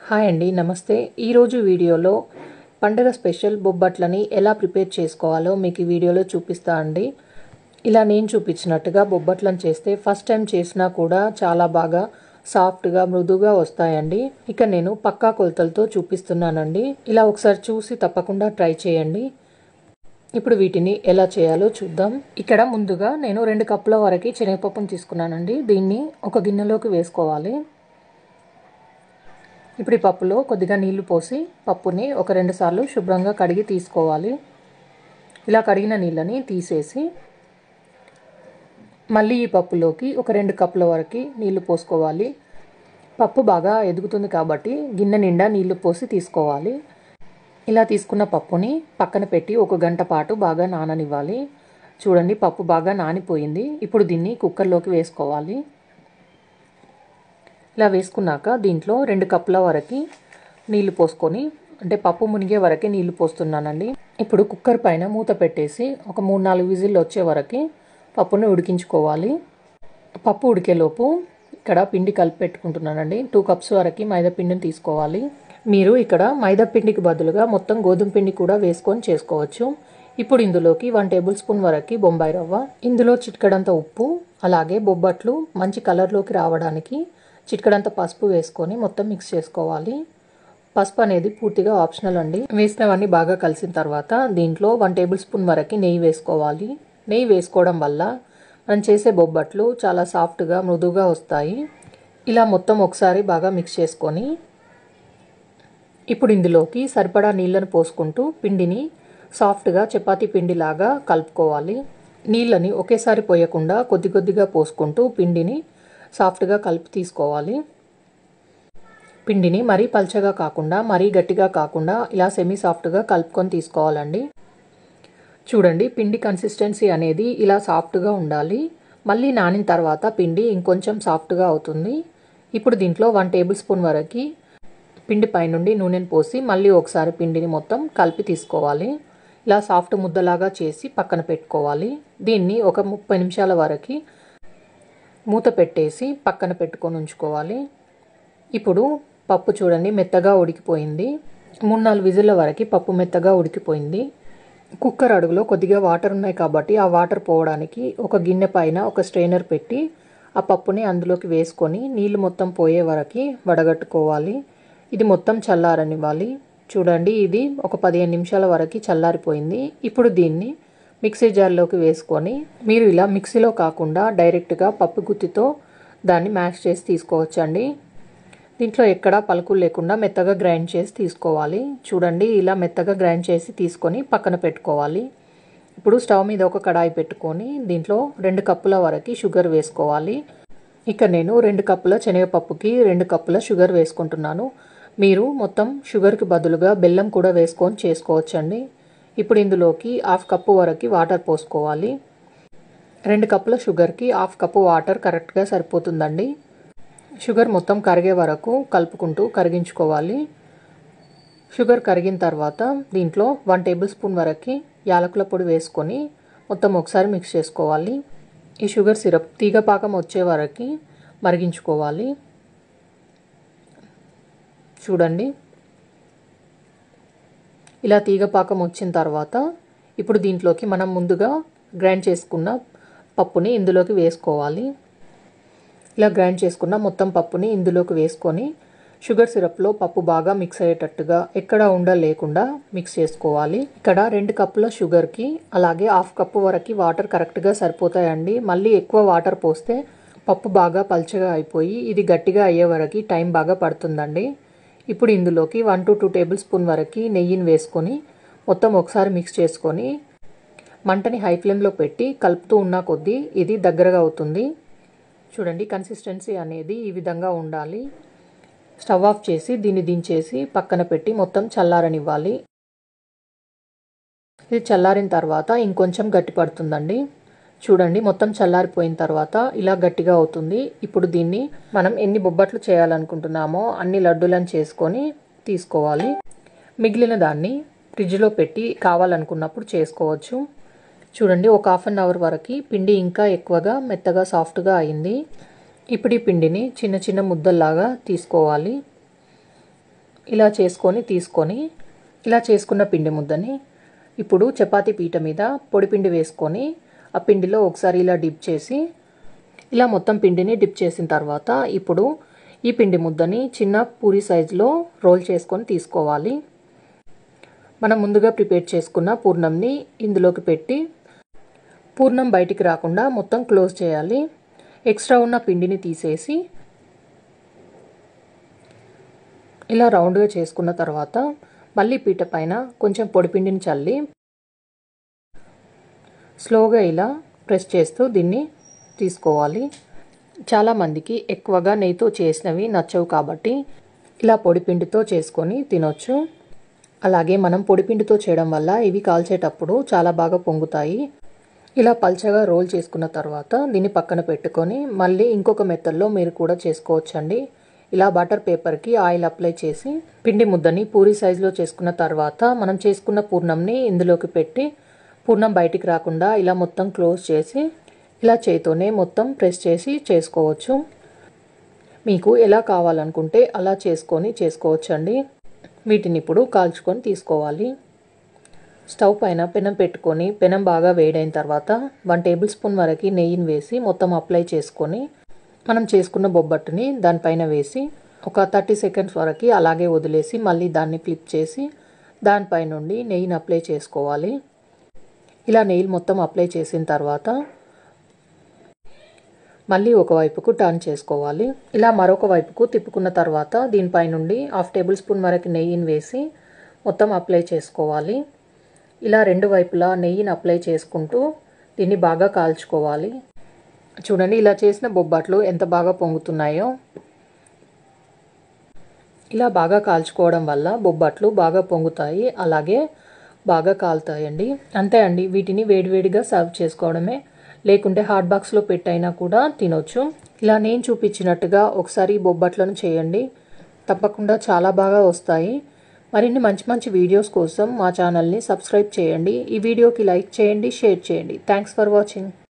Hi అండి, నమస్తే. ఈరోజు వీడియోలో పండగ స్పెషల్ బొబ్బట్లని ఎలా ప్రిపేర్ చేసుకోవాలో మీకు ఈ వీడియోలో చూపిస్తా అండి. ఇలా నేను చూపించినట్టుగా బొబ్బట్లను చేస్తే ఫస్ట్ టైం చేసినా కూడా చాలా బాగా సాఫ్ట్గా మృదువుగా వస్తాయండి. ఇక నేను పక్కా కొలతలతో చూపిస్తున్నానండి. ఇలా ఒకసారి చూసి తప్పకుండా ట్రై చేయండి. ఇప్పుడు వీటిని ఎలా చేయాలో చూద్దాం. ఇక్కడ ముందుగా నేను 2 కప్పుల వరకు శనగపప్పును తీసుకున్నానండి. దీన్ని ఒక గిన్నెలోకి వేసుకోవాలి. ఇప్పుడు ఈ పప్పులో కొద్దిగా నీళ్లు పోసి పప్పుని ఒక 2 సార్లు శుభ్రంగా కడిగి తీసుకోవాలి. ఇలా కడిగిన నీళ్ళని తీసేసి మళ్ళీ ఈ పప్పులోకి ఒక 2 కప్పుల వరకు నీళ్లు పోసుకోవాలి. పప్పు బాగా ఎదుగుతుంది కాబట్టి గిన్నె నిండా నీళ్లు పోసి తీసుకోవాలి. ఇలా తీసుకున్న పప్పుని పక్కన పెట్టి 1 గంట పాటు బాగా నాననివ్వాలి. చూడండి, పప్పు బాగా నానిపోయింది. ఇప్పుడు దీన్ని కుక్కర్లోకి వేసుకోవాలి. ఇలా వేసుకున్నాక దీంట్లో 2 కప్పుల వరకు నీళ్లు పోసుకొని, అంటే పప్పు మునిగే వరకు నీళ్లు పోస్తున్నానండి. ఇప్పుడు కుక్కర్ పైన మూత పెట్టేసి ఒక 3-4 విజిల్లు వచ్చే వరకు పప్పుని ఉడికించుకోవాలి. పప్పు ఉడికేలోపు ఇక్కడ పిండి కలిపి పెట్టుకుంటున్నానండి. 2 కప్స్ వరకు మైదా పిండిని తీసుకోవాలి. మీరు ఇక్కడ మైదా పిండికి బదులుగా మొత్తం గోధుమ పిండి కూడా వేసుకొని చేసుకోవచ్చు. ఇప్పుడు ఇందులోకి 1 టేబుల్ స్పూన్ వరకు బొంబాయి రవ్వ, ఇందులో చిటికెడంత ఉప్పు, అలాగే బొబ్బట్లు మంచి కలర్లోకి రావడానికి చిటికెడంత పసుపు వేసుకొని మొత్తం మిక్స్ చేసుకోవాలి. పసుపు అనేది పూర్తిగా ఆప్షనల్ అండి. వేసినవన్నీ బాగా కలిసిన తర్వాత దీంట్లో 1 టేబుల్ స్పూన్ వరకు నెయ్యి వేసుకోవాలి. నెయ్యి వేసుకోవడం వల్ల మనం చేసే బొబ్బట్లు చాలా సాఫ్ట్గా మృదువుగా వస్తాయి. ఇలా మొత్తం ఒకసారి బాగా మిక్స్ చేసుకొని ఇప్పుడు ఇందులోకి సరిపడా నీళ్ళను పోసుకుంటూ పిండిని సాఫ్ట్గా చపాతీ పిండిలాగా కలుపుకోవాలి. నీళ్ళని ఒకేసారి పోయకుండా కొద్ది కొద్దిగా పోసుకుంటూ పిండిని సాఫ్ట్గా కలిపి తీసుకోవాలి. పిండిని మరీ పల్చగా కాకుండా మరీ గట్టిగా కాకుండా ఇలా సెమీ సాఫ్ట్గా కలుపుకొని తీసుకోవాలండి. చూడండి, పిండి కన్సిస్టెన్సీ అనేది ఇలా సాఫ్ట్గా ఉండాలి. మళ్ళీ నానిన తర్వాత పిండి ఇంకొంచెం సాఫ్ట్గా అవుతుంది. ఇప్పుడు దీంట్లో 1 టేబుల్ స్పూన్ వరకు పిండి పైనుండి నూనెను పోసి మళ్ళీ ఒకసారి పిండిని మొత్తం కలిపి తీసుకోవాలి. ఇలా సాఫ్ట్ ముద్దలాగా చేసి పక్కన పెట్టుకోవాలి. దీన్ని ఒక 30 నిమిషాల వరకు మూత పెట్టేసి పక్కన పెట్టుకొని ఉంచుకోవాలి. ఇప్పుడు పప్పు చూడండి మెత్తగా ఉడికిపోయింది. 3-4 విజిల్ల వరకు పప్పు మెత్తగా ఉడికిపోయింది. కుక్కర్ అడుగులో కొద్దిగా వాటర్ ఉన్నాయి కాబట్టి ఆ వాటర్ పోవడానికి ఒక గిన్నె పైన ఒక స్ట్రైనర్ పెట్టి ఆ పప్పుని అందులోకి వేసుకొని నీళ్లు మొత్తం పోయే వరకు వడగట్టుకోవాలి. ఇది మొత్తం చల్లారనివ్వాలి. చూడండి, ఇది ఒక 15 నిమిషాల వరకు చల్లారిపోయింది. ఇప్పుడు దీన్ని మిక్సీ జార్లోకి వేసుకొని, మీరు ఇలా మిక్సీలో కాకుండా డైరెక్ట్గా పప్పు గుత్తితో దాన్ని మ్యాష్ చేసి తీసుకోవచ్చండి. దీంట్లో ఎక్కడా పలుకులు లేకుండా మెత్తగా గ్రైండ్ చేసి తీసుకోవాలి. చూడండి, ఇలా మెత్తగా గ్రైండ్ చేసి తీసుకొని పక్కన పెట్టుకోవాలి. ఇప్పుడు స్టవ్ మీద ఒక కడాయి పెట్టుకొని దీంట్లో 2 కప్పుల వరకు షుగర్ వేసుకోవాలి. ఇక నేను 2 కప్పుల శనగపప్పుకి 2 కప్పుల షుగర్ వేసుకుంటున్నాను. మీరు మొత్తం షుగర్కి బదులుగా బెల్లం కూడా వేసుకొని చేసుకోవచ్చండి. ఇప్పుడు ఇందులోకి 1/2 కప్పు వరకు వాటర్ పోసుకోవాలి. 2 కప్పుల షుగర్కి 1/2 కప్పు వాటర్ కరెక్ట్గా సరిపోతుందండి. షుగర్ మొత్తం కరిగే వరకు కలుపుకుంటూ కరిగించుకోవాలి. షుగర్ కరిగిన తర్వాత దీంట్లో 1 టేబుల్ స్పూన్ వరకు యాలకుల పొడి వేసుకొని మొత్తం ఒకసారి మిక్స్ చేసుకోవాలి. ఈ షుగర్ సిరప్ తీగపాకం వచ్చే వరకు మరిగించుకోవాలి. చూడండి, ఇలా తీగపాకం వచ్చిన తర్వాత ఇప్పుడు దీంట్లోకి మనం ముందుగా గ్రైండ్ చేసుకున్న పప్పుని ఇందులోకి వేసుకోవాలి. ఇలా గ్రైండ్ చేసుకున్న మొత్తం పప్పుని ఇందులోకి వేసుకొని షుగర్ సిరప్లో పప్పు బాగా మిక్స్ అయ్యేటట్టుగా ఎక్కడ ఉండలేకుండా మిక్స్ చేసుకోవాలి. ఇక్కడ 2 కప్పుల షుగర్కి అలాగే 1/2 కప్పు వరకు వాటర్ కరెక్ట్గా సరిపోతాయండి. మళ్ళీ ఎక్కువ వాటర్ పోస్తే పప్పు బాగా పల్చగా అయిపోయి ఇది గట్టిగా అయ్యే వరకు టైం బాగా పడుతుందండి. ఇప్పుడు ఇందులోకి 1 to 2 టేబుల్ స్పూన్ వరకు నెయ్యిని వేసుకొని మొత్తం ఒకసారి మిక్స్ చేసుకొని మంటని హై ఫ్లేమ్లో పెట్టి కలుపుతూ ఉన్న కొద్దీ ఇది దగ్గరగా అవుతుంది. చూడండి, కన్సిస్టెన్సీ అనేది ఈ విధంగా ఉండాలి. స్టవ్ ఆఫ్ చేసి దీన్ని దించేసి పక్కన పెట్టి మొత్తం చల్లారనివ్వాలి. ఇది చల్లారిన తర్వాత ఇంకొంచెం గట్టి పడుతుందండి. చూడండి, మొత్తం చల్లారిపోయిన తర్వాత ఇలా గట్టిగా అవుతుంది. ఇప్పుడు దీన్ని మనం ఎన్ని బొబ్బట్లు చేయాలనుకుంటున్నామో అన్ని లడ్డూలను చేసుకొని తీసుకోవాలి. మిగిలిన దాన్ని ఫ్రిడ్జ్లో పెట్టి కావాలనుకున్నప్పుడు చేసుకోవచ్చు. చూడండి, ఒక 1/2 అవర్ వరకు పిండి ఇంకా ఎక్కువగా మెత్తగా సాఫ్ట్గా అయింది. ఇప్పుడు ఈ పిండిని చిన్న చిన్న ముద్దల్లాగా తీసుకోవాలి. ఇలా చేసుకొని తీసుకొని ఇలా చేసుకున్న పిండి ముద్దని ఇప్పుడు చపాతీ పీట మీద పొడిపిండి వేసుకొని ఆ పిండిలో ఒకసారి ఇలా డిప్ చేసి ఇలా మొత్తం పిండిని డిప్ చేసిన తర్వాత ఇప్పుడు ఈ పిండి ముద్దని చిన్న పూరి సైజులో రోల్ చేసుకొని తీసుకోవాలి. మనం ముందుగా ప్రిపేర్ చేసుకున్న పూర్ణంని ఇందులోకి పెట్టి పూర్ణం బయటికి రాకుండా మొత్తం క్లోజ్ చేయాలి. ఎక్స్ట్రా ఉన్న పిండిని తీసేసి ఇలా రౌండ్గా చేసుకున్న తర్వాత మళ్ళీ పీట పైన కొంచెం పొడిపిండిని చల్లి స్లోగా ఇలా ప్రెస్ చేస్తూ దీన్ని తీసుకోవాలి. చాలామందికి ఎక్కువగా నెయ్యితో చేసినవి నచ్చవు కాబట్టి ఇలా పొడిపిండితో చేసుకొని తినొచ్చు. అలాగే మనం పొడిపిండితో చేయడం వల్ల ఇవి కాల్చేటప్పుడు చాలా బాగా పొంగుతాయి. ఇలా పల్చగా రోల్ చేసుకున్న తర్వాత దీన్ని పక్కన పెట్టుకొని మళ్ళీ ఇంకొక మెథడ్లో మీరు కూడా చేసుకోవచ్చండి. ఇలా బటర్ పేపర్కి ఆయిల్ అప్లై చేసి పిండి ముద్దని పూరి సైజులో చేసుకున్న తర్వాత మనం చేసుకున్న పూర్ణంని ఇందులోకి పెట్టి పూర్ణం బయటికి రాకుండా ఇలా మొత్తం క్లోజ్ చేసి ఇలా చేతితోనే మొత్తం ప్రెస్ చేసి చేసుకోవచ్చు. మీకు ఎలా కావాలనుకుంటే అలా చేసుకోవచ్చండి. వీటిని ఇప్పుడు కాల్చుకొని తీసుకోవాలి. స్టవ్ పైన పెనం పెట్టుకొని పెనం బాగా వేడైన తర్వాత 1 టేబుల్ స్పూన్ వరకు నెయ్యిని వేసి మొత్తం అప్లై చేసుకొని మనం చేసుకున్న బొబ్బట్టుని దానిపైన వేసి ఒక 30 సెకండ్స్ వరకు అలాగే వదిలేసి మళ్ళీ దాన్ని ఫ్లిప్ చేసి దానిపై నుండి నెయ్యిని అప్లై చేసుకోవాలి. ఇలా నెయ్యి మొత్తం అప్లై చేసిన తర్వాత మళ్ళీ ఒకవైపుకు టర్న్ చేసుకోవాలి. ఇలా మరొక వైపుకు తిప్పుకున్న తర్వాత దీనిపై నుండి 1/2 టేబుల్ స్పూన్ వరకు నెయ్యిని వేసి మొత్తం అప్లై చేసుకోవాలి. ఇలా రెండు వైపులా నెయ్యిని అప్లై చేసుకుంటూ దీన్ని బాగా కాల్చుకోవాలి. చూడండి ఇలా చేసిన బొబ్బట్లు ఎంత బాగా పొంగుతున్నాయో. ఇలా బాగా కాల్చుకోవడం వల్ల బొబ్బట్లు బాగా పొంగుతాయి, అలాగే బాగా కాలుతాయండి. అంతే అండి, వీటిని వేడివేడిగా సర్వ్ చేసుకోవడమే, లేకుంటే హాట్ బాక్స్లో పెట్టైనా కూడా తినొచ్చు. ఇలా నేను చూపించినట్టుగా ఒకసారి బొబ్బట్లను చేయండి, తప్పకుండా చాలా బాగా వస్తాయి. మరిన్ని మంచి మంచి వీడియోస్ కోసం మా ఛానల్ని సబ్స్క్రైబ్ చేయండి. ఈ వీడియోకి లైక్ చేయండి, షేర్ చేయండి. Thanks for watching.